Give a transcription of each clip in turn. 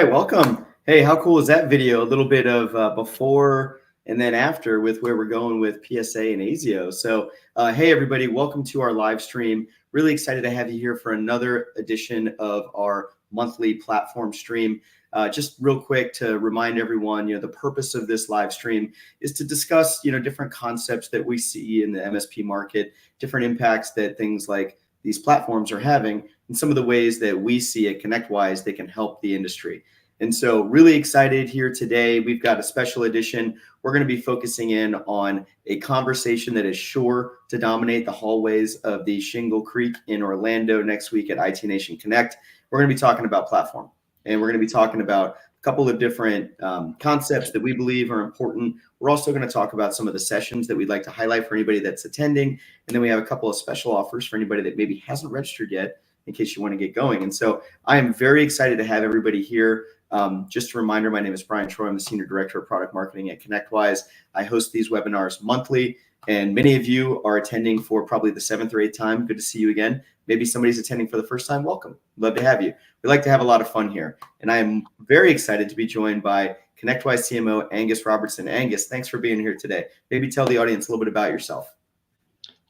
right, welcome. Hey, how cool is that video? A little bit of before and then after with where we're going with PSA and ASIO. So, hey, everybody, welcome to our live stream. Really excited to have you here for another edition of our monthly platform stream. Just real quick to remind everyone, the purpose of this live stream is to discuss, different concepts that we see in the MSP market, different impacts that things like these platforms are having, and some of the ways that we see at ConnectWise they can help the industry. And so really excited here today. We've got a special edition. We're going to be focusing in on a conversation that is sure to dominate the hallways of the Shingle Creek in Orlando next week at IT Nation Connect. We're going to be talking about platform, and we're going to be talking about a couple of different concepts that we believe are important. We're also going to talk about some of the sessions that we'd like to highlight for anybody that's attending. And then we have a couple of special offers for anybody that maybe hasn't registered yet in case you want to get going. And so I am very excited to have everybody here. Just a reminder, my name is Brian Troy. I'm the Senior Director of Product Marketing at ConnectWise. I host these webinars monthly, and many of you are attending for probably the 7th or 8th time. Good to see you again. Maybe somebody's attending for the first time. Welcome. Love to have you. We like to have a lot of fun here. And I am very excited to be joined by ConnectWise CMO Angus Robertson. Angus, thanks for being here today. Maybe tell the audience a little bit about yourself.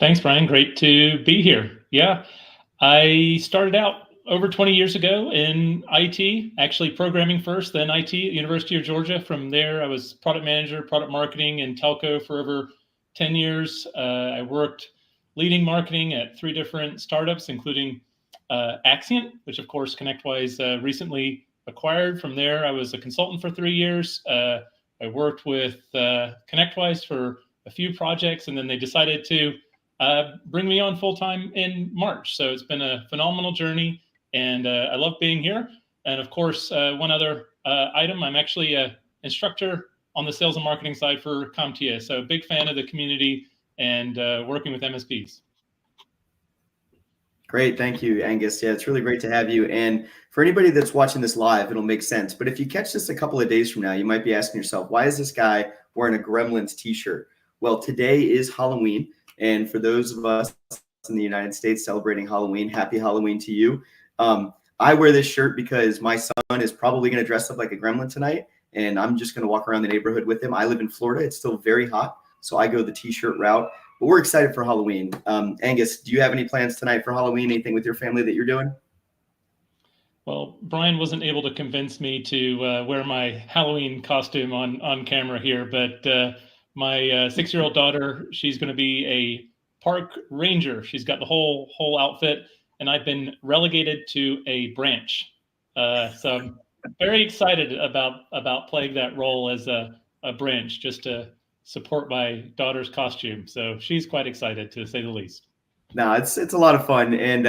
Thanks, Brian. Great to be here. Yeah, I started out over 20 years ago in IT, actually programming first, then IT at University of Georgia. From there, I was product manager, product marketing, and telco for over 10 years. I worked leading marketing at 3 different startups, including Axient, which of course ConnectWise recently acquired. From there, I was a consultant for 3 years. I worked with ConnectWise for a few projects, and then they decided to bring me on full-time in March. So it's been a phenomenal journey, and I love being here. And of course, one other item, I'm actually an instructor on the sales and marketing side for CompTIA. So big fan of the community and working with MSPs. Great. Thank you, Angus. Yeah, it's really great to have you. And for anybody that's watching this live, it'll make sense. But if you catch this a couple of days from now, you might be asking yourself, why is this guy wearing a Gremlins t-shirt? Well, today is Halloween. And for those of us in the United States celebrating Halloween, happy Halloween to you. I wear this shirt because my son is probably going to dress up like a gremlin tonight, and I'm just going to walk around the neighborhood with him. I live in Florida. It's still very hot, so I go the t-shirt route. But we're excited for Halloween. Angus, do you have any plans tonight for Halloween? Anything with your family that you're doing? Well, Brian wasn't able to convince me to wear my Halloween costume on camera here, but my 6-year-old daughter, she's going to be a park ranger. She's got the whole outfit, and I've been relegated to a branch. So I'm very excited about playing that role as a branch, just to support my daughter's costume. So she's quite excited, to say the least. No, it's a lot of fun, and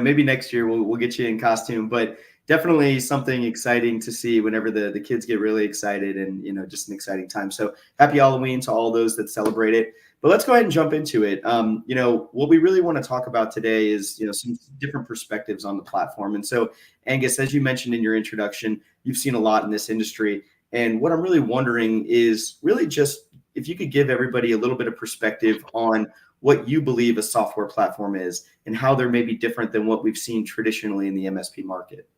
maybe next year we'll get you in costume, but definitely something exciting to see whenever the kids get really excited, and just an exciting time. So happy Halloween to all those that celebrate it. But let's go ahead and jump into it. What we really want to talk about today is some different perspectives on the platform. And so, Angus, as you mentioned in your introduction, you've seen a lot in this industry, and what I'm really wondering is really just if you could give everybody a little bit of perspective on what you believe a software platform is and how they're maybe different than what we've seen traditionally in the MSP market.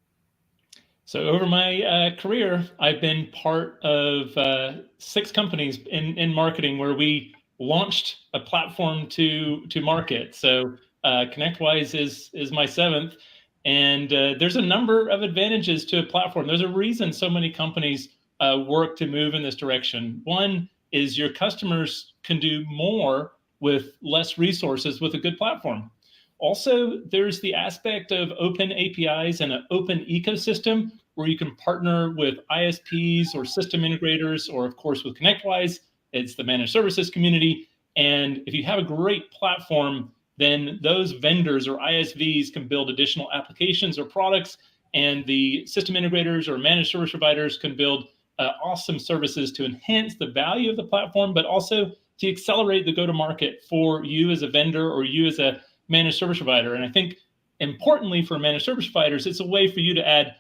So over my career, I've been part of 6 companies in marketing where we launched a platform to market. So ConnectWise is my 7th, and there's a number of advantages to a platform. There's a reason so many companies work to move in this direction. One is your customers can do more with less resources with a good platform. Also, there's the aspect of open APIs and an open ecosystem where you can partner with ISPs or system integrators, or of course with ConnectWise, it's the managed services community. And if you have a great platform, then those vendors or ISVs can build additional applications or products, and the system integrators or managed service providers can build awesome services to enhance the value of the platform, but also to accelerate the go-to-market for you as a vendor or you as a managed service provider. And I think importantly for managed service providers, it's a way for you to add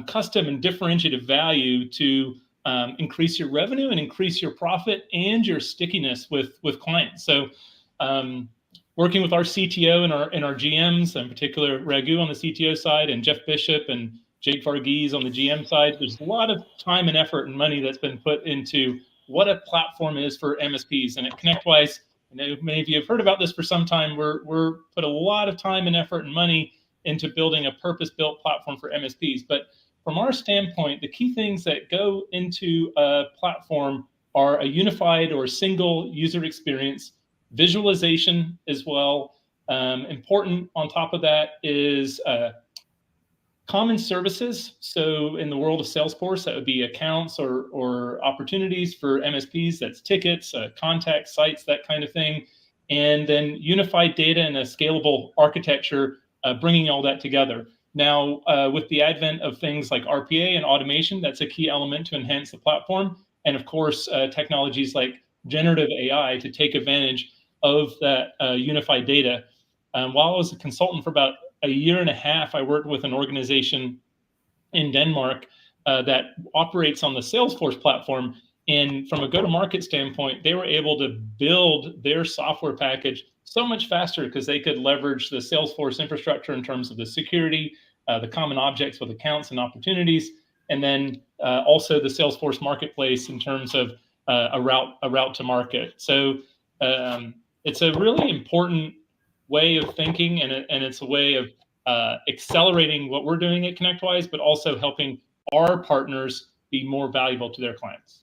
custom and differentiated value to increase your revenue and increase your profit and your stickiness with clients. So working with our CTO and our GMs, in particular Raghu on the CTO side, and Jeff Bishop and Jake Varghese on the GM side. There's a lot of time and effort and money that's been put into what a platform is for MSPs. And at ConnectWise, I know many of you have heard about this for some time. We're put a lot of time and effort and money into building a purpose-built platform for MSPs. But from our standpoint, the key things that go into a platform are a unified or single user experience, visualization as well. Important on top of that is common services. So in the world of Salesforce, that would be accounts or opportunities for MSPs. That's tickets, contact sites, that kind of thing. And then unified data and a scalable architecture, bringing all that together. Now, with the advent of things like RPA and automation, that's a key element to enhance the platform. And of course, technologies like generative AI to take advantage of that unified data. While I was a consultant for about a year and a half, I worked with an organization in Denmark that operates on the Salesforce platform. And from a go-to-market standpoint, they were able to build their software package so much faster because they could leverage the Salesforce infrastructure in terms of the security, the common objects with accounts and opportunities, and then also the Salesforce marketplace in terms of a route to market. So it's a really important way of thinking, and it's a way of accelerating what we're doing at ConnectWise, but also helping our partners be more valuable to their clients.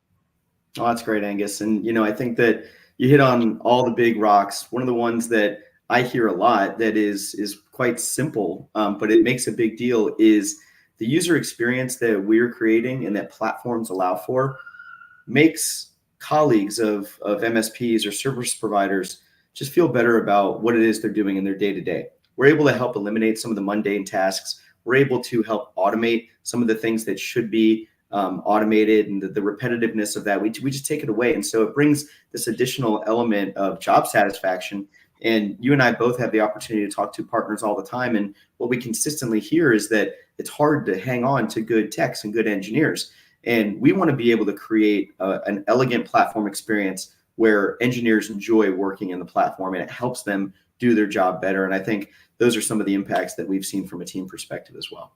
Oh, that's great, Angus. And, I think that you hit on all the big rocks. One of the ones that I hear a lot that is quite simple, but it makes a big deal, is the user experience that we're creating and that platforms allow for makes colleagues of MSPs or service providers just feel better about what it is they're doing in their day-to-day. We're able to help eliminate some of the mundane tasks. We're able to help automate some of the things that should be automated, and the repetitiveness of that, we just take it away. And so it brings this additional element of job satisfaction. And you and I both have the opportunity to talk to partners all the time. And what we consistently hear is that it's hard to hang on to good techs and good engineers. And we want to be able to create an elegant platform experience where engineers enjoy working in the platform and it helps them do their job better. And I think those are some of the impacts that we've seen from a team perspective as well.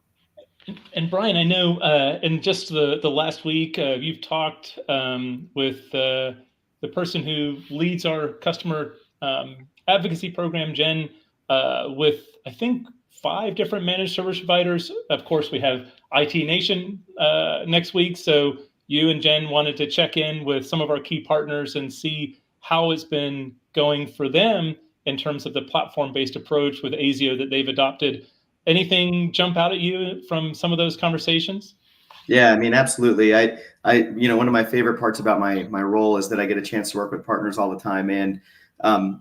And Brian, I know in just the last week, you've talked with the person who leads our customer advocacy program, Jen, with, I think, 5 different managed service providers. Of course, we have IT Nation next week. So you and Jen wanted to check in with some of our key partners and see how it's been going for them in terms of the platform-based approach with ASIO that they've adopted. Anything jump out at you from some of those conversations? Yeah, I mean, absolutely. I one of my favorite parts about my role is that I get a chance to work with partners all the time. And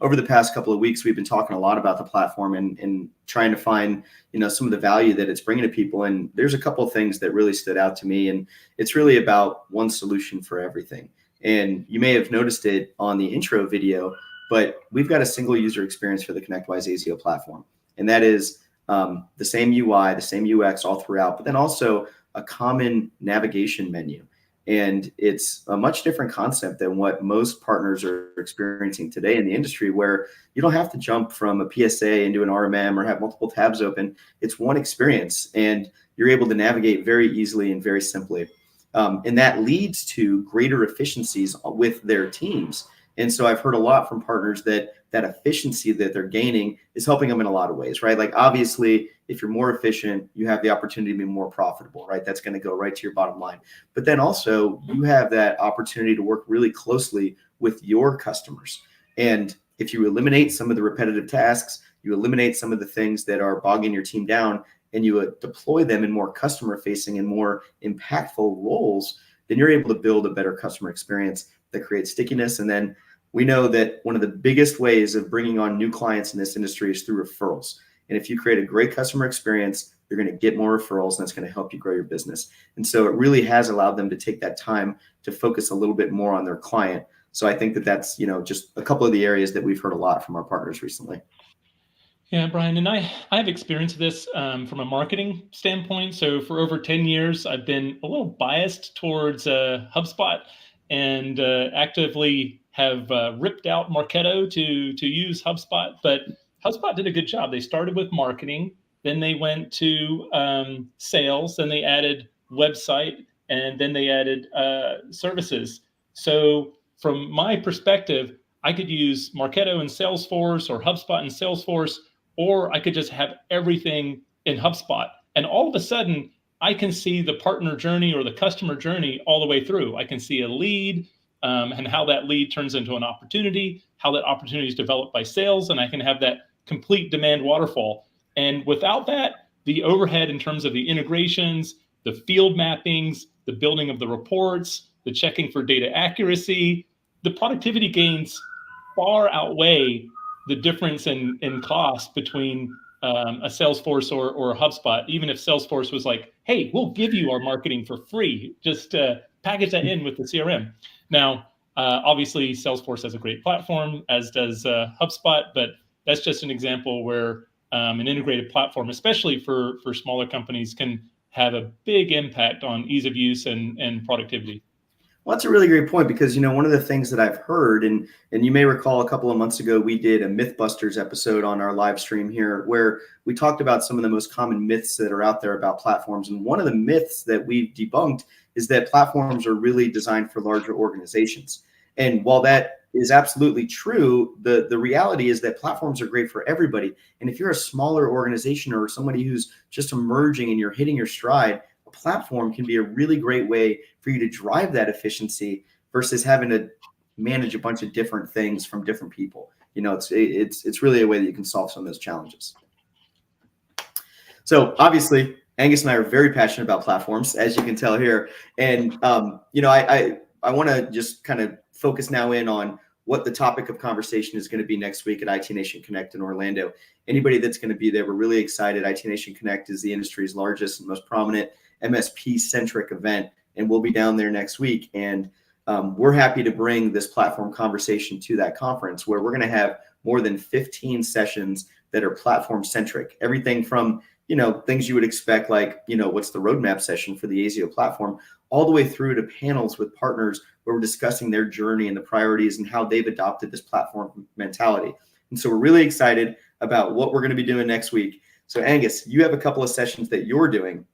over the past couple of weeks, we've been talking a lot about the platform and trying to find, some of the value that it's bringing to people. And there's a couple of things that really stood out to me. And it's really about one solution for everything. And you may have noticed it on the intro video, but we've got a single user experience for the ConnectWise ASIO platform. And that is the same UI, the same UX all throughout, but then also a common navigation menu. And it's a much different concept than what most partners are experiencing today in the industry, where you don't have to jump from a PSA into an RMM or have multiple tabs open. It's one experience, and you're able to navigate very easily and very simply. And that leads to greater efficiencies with their teams. And so I've heard a lot from partners that efficiency that they're gaining is helping them in a lot of ways, right? Like, obviously, if you're more efficient, you have the opportunity to be more profitable, right? That's going to go right to your bottom line. But then also you have that opportunity to work really closely with your customers. And if you eliminate some of the repetitive tasks, you eliminate some of the things that are bogging your team down, and you deploy them in more customer facing and more impactful roles, then you're able to build a better customer experience that creates stickiness. And then we know that one of the biggest ways of bringing on new clients in this industry is through referrals. And if you create a great customer experience, you're going to get more referrals, and that's going to help you grow your business. And so it really has allowed them to take that time to focus a little bit more on their client. So I think that that's, just a couple of the areas that we've heard a lot from our partners recently. Yeah, Brian, and I have experienced this from a marketing standpoint. So for over 10 years, I've been a little biased towards HubSpot, and actively have ripped out Marketo to use HubSpot. But HubSpot did a good job. They started with marketing, then they went to sales, then they added website, and then they added services. So from my perspective, I could use Marketo and Salesforce, or HubSpot and Salesforce, or I could just have everything in HubSpot. And all of a sudden, I can see the partner journey or the customer journey all the way through. I can see a lead and how that lead turns into an opportunity, how that opportunity is developed by sales, and I can have that complete demand waterfall. And without that, the overhead in terms of the integrations, the field mappings, the building of the reports, the checking for data accuracy, the productivity gains far outweigh the difference in cost between a Salesforce or a HubSpot. Even if Salesforce was like, hey, we'll give you our marketing for free, just package that in with the CRM. Now, obviously, Salesforce has a great platform, as does HubSpot, but that's just an example where an integrated platform, especially for smaller companies, can have a big impact on ease of use and productivity. Well, that's a really great point, because, one of the things that I've heard, and you may recall a couple of months ago, we did a Mythbusters episode on our live stream here, where we talked about some of the most common myths that are out there about platforms. And one of the myths that we've debunked is that platforms are really designed for larger organizations. And while that is absolutely true, the reality is that platforms are great for everybody. And if you're a smaller organization or somebody who's just emerging and you're hitting your stride, a platform can be a really great way for you to drive that efficiency versus having to manage a bunch of different things from different people. It's really a way that you can solve some of those challenges. So obviously, Angus and I are very passionate about platforms, as you can tell here. And, I want to just kind of focus now in on what the topic of conversation is going to be next week at IT Nation Connect in Orlando. Anybody that's going to be there, we're really excited. IT Nation Connect is the industry's largest and most prominent MSP-centric event, and we'll be down there next week. And we're happy to bring this platform conversation to that conference, where we're going to have more than 15 sessions that are platform-centric. Everything from things you would expect, like, what's the roadmap session for the ASIO platform, all the way through to panels with partners where we're discussing their journey and the priorities and how they've adopted this platform mentality. And so we're really excited about what we're going to be doing next week. So Angus, you have a couple of sessions that you're doing.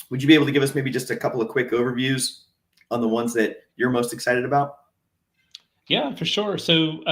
Would you be able to give us maybe just a couple of quick overviews on the ones that you're most excited about? Yeah, for sure. So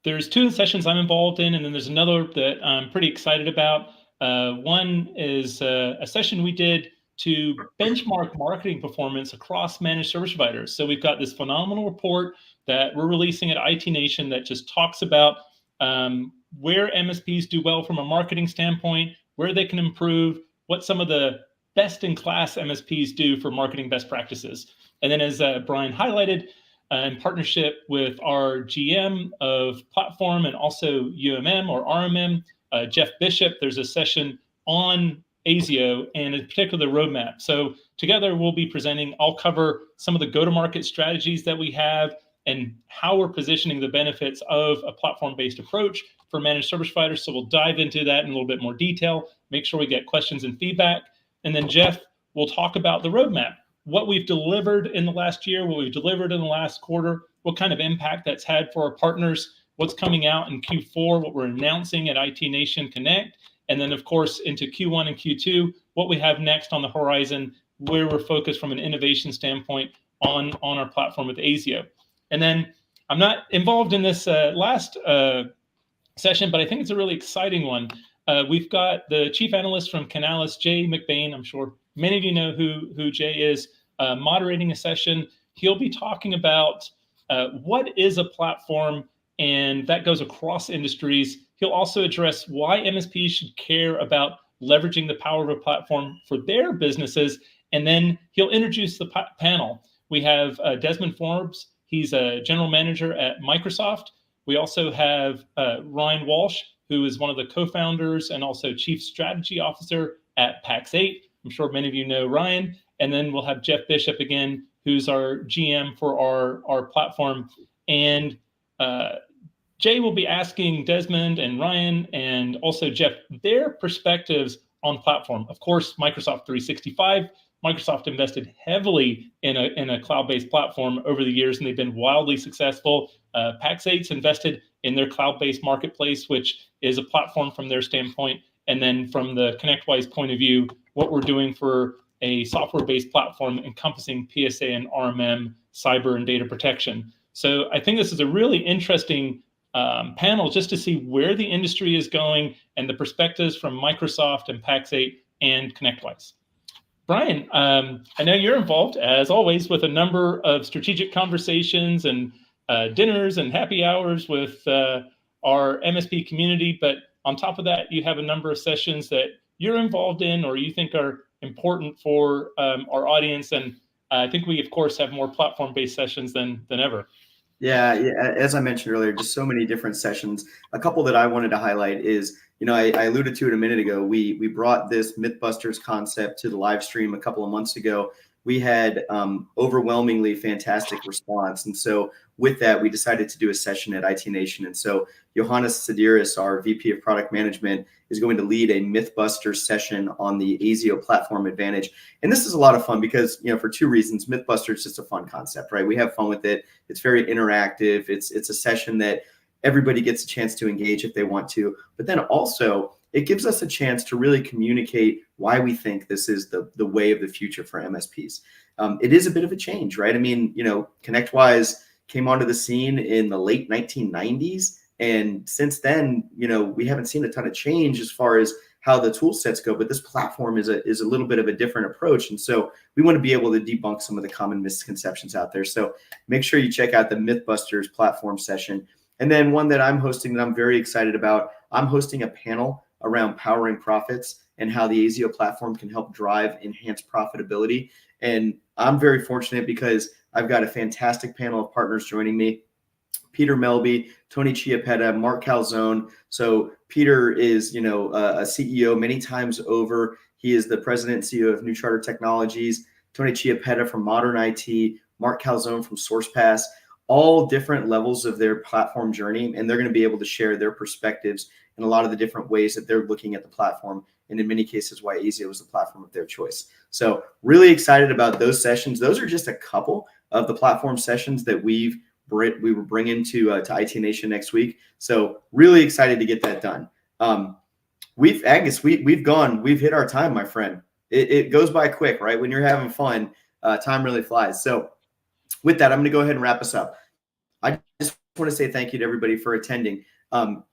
there's two sessions I'm involved in, and then there's another that I'm pretty excited about. One is a session we did to benchmark marketing performance across managed service providers. So we've got this phenomenal report that we're releasing at IT Nation that just talks about where MSPs do well from a marketing standpoint, where they can improve, what some of the best-in-class MSPs do for marketing best practices. And then, as Brian highlighted, in partnership with our GM of platform and also UMM or RMM, Jeff Bishop, there's a session on ASIO and in particular the roadmap. So together we'll be presenting. I'll cover some of the go-to-market strategies that we have and how we're positioning the benefits of a platform-based approach for managed service providers. So we'll dive into that in a little bit more detail, make sure we get questions and feedback. And then Jeff will talk about the roadmap, what we've delivered in the last year, what we've delivered in the last quarter, what kind of impact that's had for our partners, what's coming out in Q4, what we're announcing at IT Nation Connect, and then, of course, into Q1 and Q2, what we have next on the horizon, where we're focused from an innovation standpoint on our platform with ASIO. And then I'm not involved in this last session, but I think it's a really exciting one. We've got the chief analyst from Canalys, Jay McBain. I'm sure many of you know who Jay is, moderating a session. He'll be talking about what is a platform, and that goes across industries. He'll also address why MSPs should care about leveraging the power of a platform for their businesses. And then he'll introduce the panel. We have Desmond Forbes. He's a general manager at Microsoft. We also have Ryan Walsh, who is one of the co-founders and also chief strategy officer at Pax8. I'm sure many of you know Ryan. And then we'll have Jeff Bishop again, who's our GM for our platform. And Jay will be asking Desmond and Ryan and also Jeff their perspectives on platform. Of course, Microsoft 365. Microsoft invested heavily in a cloud-based platform over the years, and they've been wildly successful. Pax8's invested in their cloud-based marketplace, which is a platform from their standpoint. And then from the ConnectWise point of view, what we're doing for a software-based platform encompassing PSA and RMM, cyber and data protection. So I think this is a really interesting panel just to see where the industry is going and the perspectives from Microsoft and Pax8 and ConnectWise. Brian, I know you're involved, as always, with a number of strategic conversations and dinners and happy hours with our MSP community. But on top of that, you have a number of sessions that you're involved in or you think are important for our audience. And I think we, of course, have more platform-based sessions than ever. Yeah, as I mentioned earlier, just so many different sessions. A couple that I wanted to highlight is, I alluded to it a minute ago. We brought this Mythbusters concept to the live stream a couple of months ago. We had overwhelmingly fantastic response. And so with that, we decided to do a session at IT Nation. And so Johannes Sidiris, our VP of Product Management, is going to lead a Mythbusters session on the ASIO platform advantage. And this is a lot of fun because, for two reasons. Mythbusters is just a fun concept, right? We have fun with it. It's very interactive. It's a session that everybody gets a chance to engage if they want to. But then also, it gives us a chance to really communicate why we think this is the way of the future for MSPs. It is a bit of a change, right? I mean, ConnectWise came onto the scene in the late 1990s. And since then, we haven't seen a ton of change as far as how the tool sets go, but this platform is a little bit of a different approach. And so we want to be able to debunk some of the common misconceptions out there. So make sure you check out the Mythbusters platform session. And then one that I'm hosting that I'm very excited about, I'm hosting a panel around powering profits and how the ASIO platform can help drive enhanced profitability. And I'm very fortunate because I've got a fantastic panel of partners joining me. Peter Melby, Tony Chiappetta, Mark Calzone. So Peter is, a CEO many times over. He is the president and CEO of New Charter Technologies. Tony Chiappetta from Modern IT, Mark Calzone from SourcePass, all different levels of their platform journey. And they're going to be able to share their perspectives in a lot of the different ways that they're looking at the platform. And in many cases, why ASIO was the platform of their choice. So really excited about those sessions. Those are just a couple of the platform sessions that we were bringing to IT Nation next week. So really excited to get that done. We've hit our time, my friend. It goes by quick, right? When you're having fun, time really flies. So with that, I'm going to go ahead and wrap us up. I just want to say thank you to everybody for attending.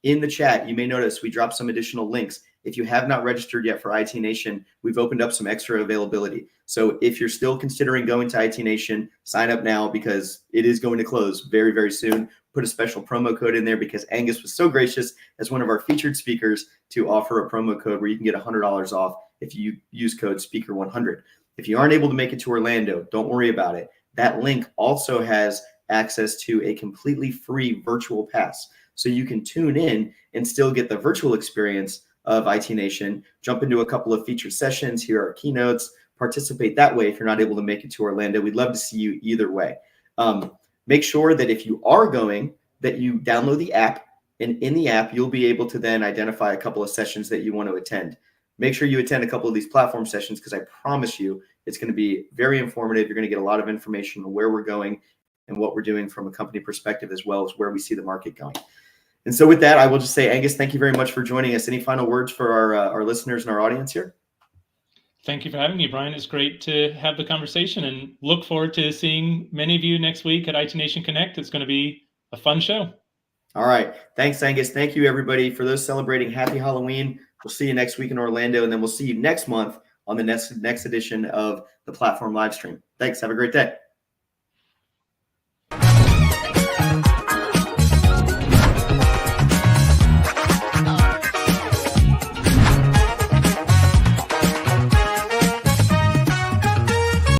In the chat, you may notice we dropped some additional links. If you have not registered yet for IT Nation, we've opened up some extra availability. So if you're still considering going to IT Nation, sign up now because it is going to close very, very soon. Put a special promo code in there because Angus was so gracious as one of our featured speakers to offer a promo code where you can get $100 off if you use code SPEAKER100. If you aren't able to make it to Orlando, don't worry about it. That link also has access to a completely free virtual pass. So you can tune in and still get the virtual experience of IT Nation, jump into a couple of featured sessions, hear our keynotes, participate that way if you're not able to make it to Orlando. We'd love to see you either way. Make sure that if you are going, that you download the app, and in the app, you'll be able to then identify a couple of sessions that you want to attend. Make sure you attend a couple of these platform sessions because I promise you it's going to be very informative. You're going to get a lot of information on where we're going and what we're doing from a company perspective, as well as where we see the market going. And so with that, I will just say, Angus, thank you very much for joining us. Any final words for our listeners and our audience here? Thank you for having me, Brian. It's great to have the conversation and look forward to seeing many of you next week at IT Nation Connect. It's going to be a fun show. All right. Thanks, Angus. Thank you, everybody. For those celebrating, happy Halloween. We'll see you next week in Orlando, and then we'll see you next month on the next edition of the Platform Livestream. Thanks. Have a great day.